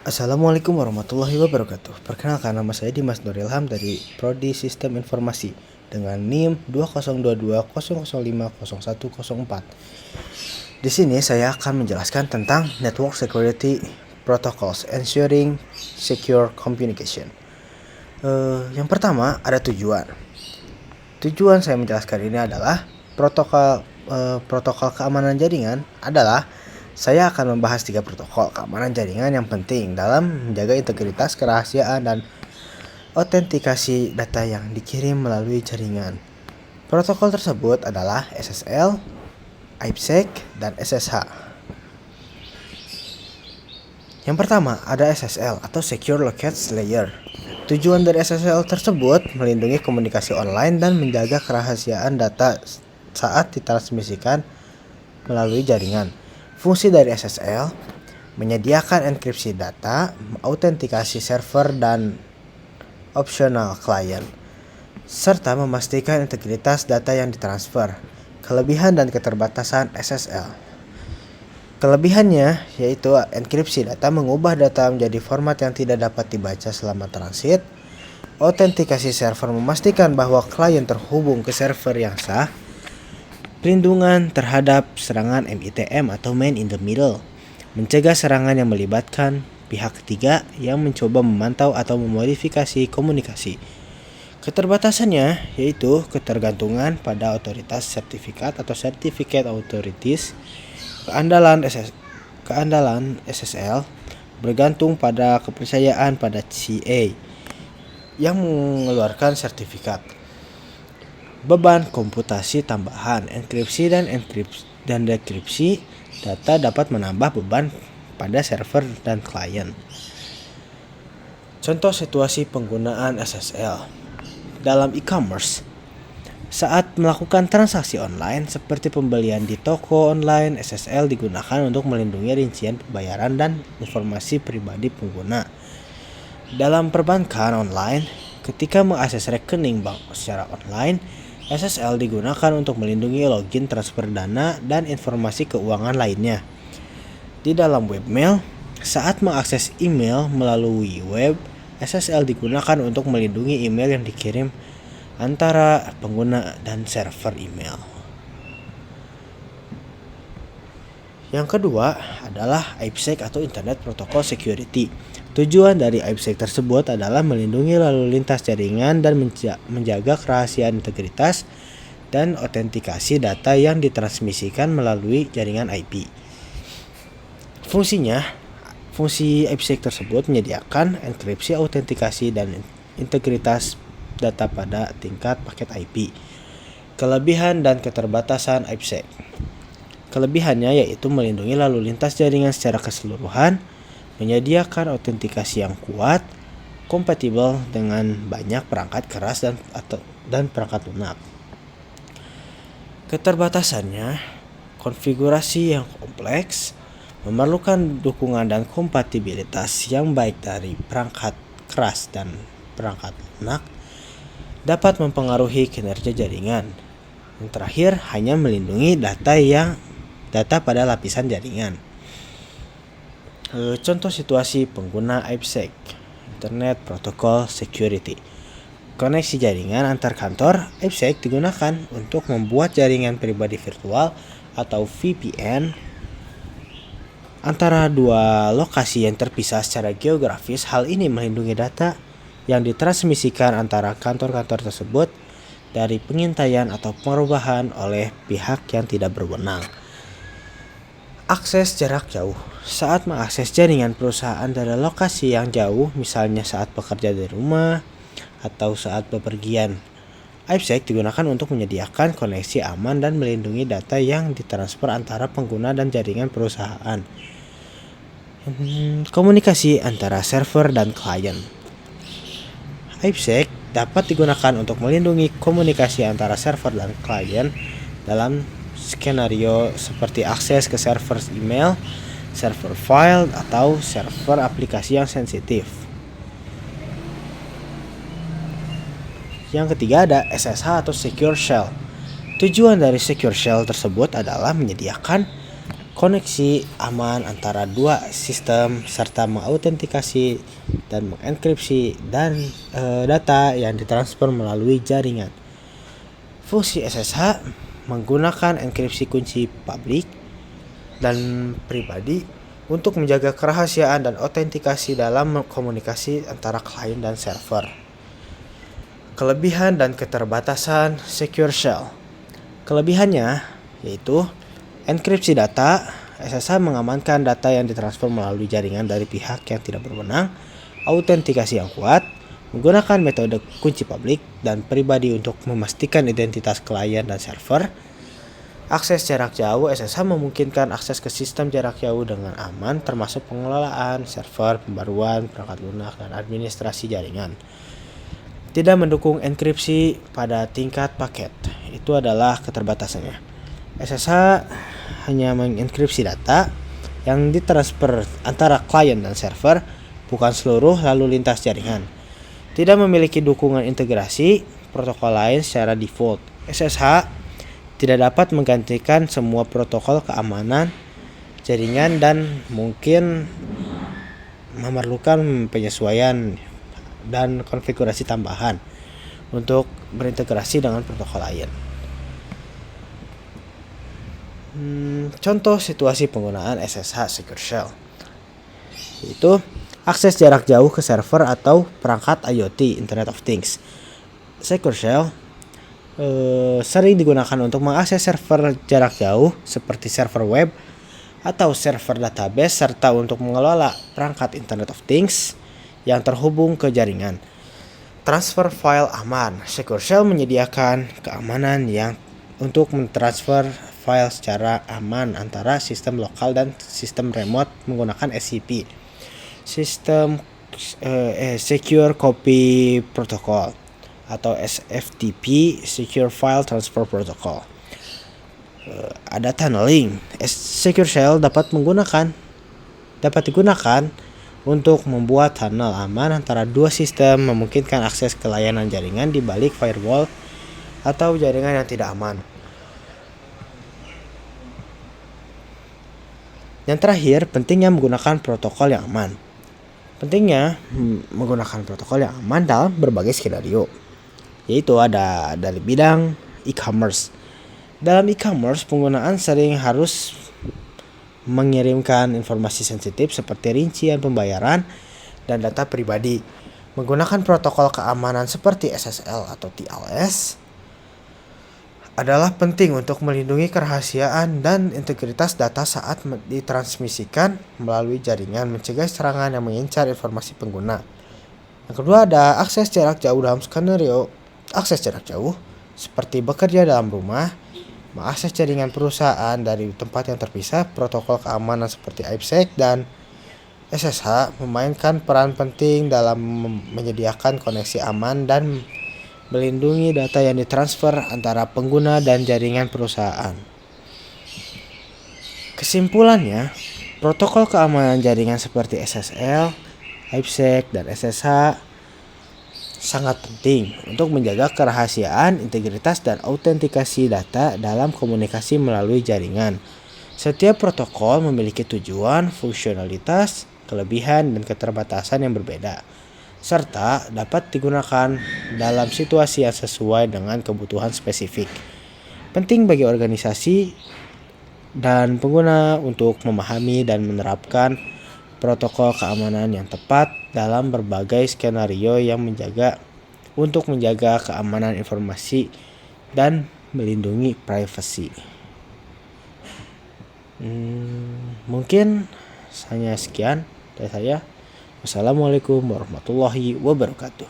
Assalamualaikum warahmatullahi wabarakatuh. Perkenalkan, nama saya Dimas Nurilham dari Prodi Sistem Informasi dengan NIM 202200500104. Di sini saya akan menjelaskan tentang Network Security Protocols Ensuring Secure Communication. Yang pertama ada tujuan. Tujuan saya menjelaskan ini adalah protokol keamanan jaringan adalah saya akan membahas 3 protokol keamanan jaringan yang penting dalam menjaga integritas, kerahasiaan, dan autentikasi data yang dikirim melalui jaringan. Protokol tersebut adalah SSL, IPsec, dan SSH. Yang pertama ada SSL atau Secure Lockets Layer. Tujuan dari SSL tersebut melindungi komunikasi online dan menjaga kerahasiaan data saat ditransmisikan melalui jaringan. Fungsi dari SSL menyediakan enkripsi data, autentikasi server dan opsional klien, serta memastikan integritas data yang ditransfer. Kelebihan dan keterbatasan SSL. Kelebihannya yaitu enkripsi data mengubah data menjadi format yang tidak dapat dibaca selama transit. Autentikasi server memastikan bahwa klien terhubung ke server yang sah. Perlindungan terhadap serangan MITM atau Man in the Middle, mencegah serangan yang melibatkan pihak ketiga yang mencoba memantau atau memodifikasi komunikasi. Keterbatasannya yaitu ketergantungan pada otoritas sertifikat atau certificate authorities. Keandalan SSL bergantung pada kepercayaan pada CA yang mengeluarkan sertifikat. Beban komputasi tambahan, enkripsi dan dekripsi data dapat menambah beban pada server dan klien. Contoh situasi penggunaan SSL dalam e-commerce. Saat melakukan transaksi online seperti pembelian di toko online, SSL digunakan untuk melindungi rincian pembayaran dan informasi pribadi pengguna. Dalam perbankan online, ketika mengakses rekening bank secara online, SSL digunakan untuk melindungi login transfer dana dan informasi keuangan lainnya. Di dalam webmail, saat mengakses email melalui web, SSL digunakan untuk melindungi email yang dikirim antara pengguna dan server email. Yang kedua adalah IPsec atau Internet Protocol Security. Tujuan dari IPsec tersebut adalah melindungi lalu lintas jaringan dan menjaga kerahasiaan integritas dan autentikasi data yang ditransmisikan melalui jaringan IP. Fungsi IPsec tersebut menyediakan enkripsi, autentikasi, dan integritas data pada tingkat paket IP. Kelebihan dan keterbatasan IPsec. Kelebihannya yaitu melindungi lalu lintas jaringan secara keseluruhan, menyediakan autentikasi yang kuat, kompatibel dengan banyak perangkat keras dan perangkat lunak. Keterbatasannya, konfigurasi yang kompleks, memerlukan dukungan dan kompatibilitas yang baik dari perangkat keras dan perangkat lunak, dapat mempengaruhi kinerja jaringan. Yang terakhir, hanya melindungi data pada lapisan jaringan. Contoh situasi pengguna IPsec, Internet Protocol Security. Koneksi jaringan antar kantor, IPsec digunakan untuk membuat jaringan pribadi virtual atau VPN antara dua lokasi yang terpisah secara geografis. Hal ini melindungi data yang ditransmisikan antara kantor-kantor tersebut dari pengintaian atau perubahan oleh pihak yang tidak berwenang. Akses jarak jauh. Saat mengakses jaringan perusahaan dari lokasi yang jauh, misalnya saat bekerja dari rumah atau saat bepergian, IPsec digunakan untuk menyediakan koneksi aman dan melindungi data yang ditransfer antara pengguna dan jaringan perusahaan. Komunikasi antara server dan klien. IPsec dapat digunakan untuk melindungi komunikasi antara server dan klien dalam skenario seperti akses ke server email, server file, atau server aplikasi yang sensitif. Yang ketiga ada SSH atau Secure Shell. Tujuan dari Secure Shell tersebut adalah menyediakan koneksi aman antara dua sistem serta mengautentikasi dan mengenkripsi dan data yang ditransfer melalui jaringan. Fungsi SSH menggunakan enkripsi kunci publik dan pribadi untuk menjaga kerahasiaan dan autentikasi dalam komunikasi antara klien dan server. Kelebihan dan keterbatasan Secure Shell. Kelebihannya yaitu enkripsi data. SSH mengamankan data yang ditransfer melalui jaringan dari pihak yang tidak berwenang, autentikasi yang kuat, menggunakan metode kunci publik dan pribadi untuk memastikan identitas klien dan server. Akses jarak jauh. SSH memungkinkan akses ke sistem jarak jauh dengan aman, termasuk pengelolaan server, pembaruan perangkat lunak, dan administrasi jaringan. Tidak mendukung enkripsi pada tingkat paket. Itu adalah keterbatasannya. SSH hanya mengenkripsi data yang ditransfer antara klien dan server, bukan seluruh lalu lintas jaringan. Tidak memiliki dukungan integrasi protokol lain secara default. SSH tidak dapat menggantikan semua protokol keamanan jaringan dan mungkin memerlukan penyesuaian dan konfigurasi tambahan untuk berintegrasi dengan protokol lain. Contoh situasi penggunaan SSH Secure Shell yaitu akses jarak jauh ke server atau perangkat IoT Internet of Things. Secure Shell sering digunakan untuk mengakses server jarak jauh seperti server web atau server database serta untuk mengelola perangkat Internet of Things yang terhubung ke jaringan. Transfer file aman. Secure Shell menyediakan keamanan yang untuk mentransfer file secara aman antara sistem lokal dan sistem remote menggunakan SCP, sistem Secure Copy Protocol atau SFTP, Secure File Transfer Protocol. Ada tunneling. Secure Shell dapat digunakan untuk membuat tunnel aman antara dua sistem, memungkinkan akses ke layanan jaringan di balik firewall atau jaringan yang tidak aman. Yang terakhir, pentingnya menggunakan protokol yang aman. Pentingnya menggunakan protokol yang aman dalam berbagai skenario, yaitu ada dari bidang e-commerce. Dalam e-commerce, penggunaan sering harus mengirimkan informasi sensitif seperti rincian pembayaran dan data pribadi. Menggunakan protokol keamanan seperti SSL atau TLS adalah penting untuk melindungi kerahasiaan dan integritas data saat ditransmisikan melalui jaringan, mencegah serangan yang mengincar informasi pengguna. Yang kedua ada akses jarak jauh dalam skenario akses jarak jauh seperti bekerja dalam rumah, mengakses jaringan perusahaan dari tempat yang terpisah. Protokol keamanan seperti IPsec dan SSH memainkan peran penting dalam menyediakan koneksi aman dan melindungi data yang ditransfer antara pengguna dan jaringan perusahaan. Kesimpulannya, protokol keamanan jaringan seperti SSL, IPsec, dan SSH sangat penting untuk menjaga kerahasiaan, integritas, dan autentikasi data dalam komunikasi melalui jaringan. Setiap protokol memiliki tujuan, fungsionalitas, kelebihan, dan keterbatasan yang berbeda, serta dapat digunakan dalam situasi yang sesuai dengan kebutuhan spesifik. Penting bagi organisasi dan pengguna untuk memahami dan menerapkan protokol keamanan yang tepat dalam berbagai skenario yang untuk menjaga keamanan informasi dan melindungi privasi. Mungkin hanya sekian dari saya. Wassalamualaikum warahmatullahi wabarakatuh.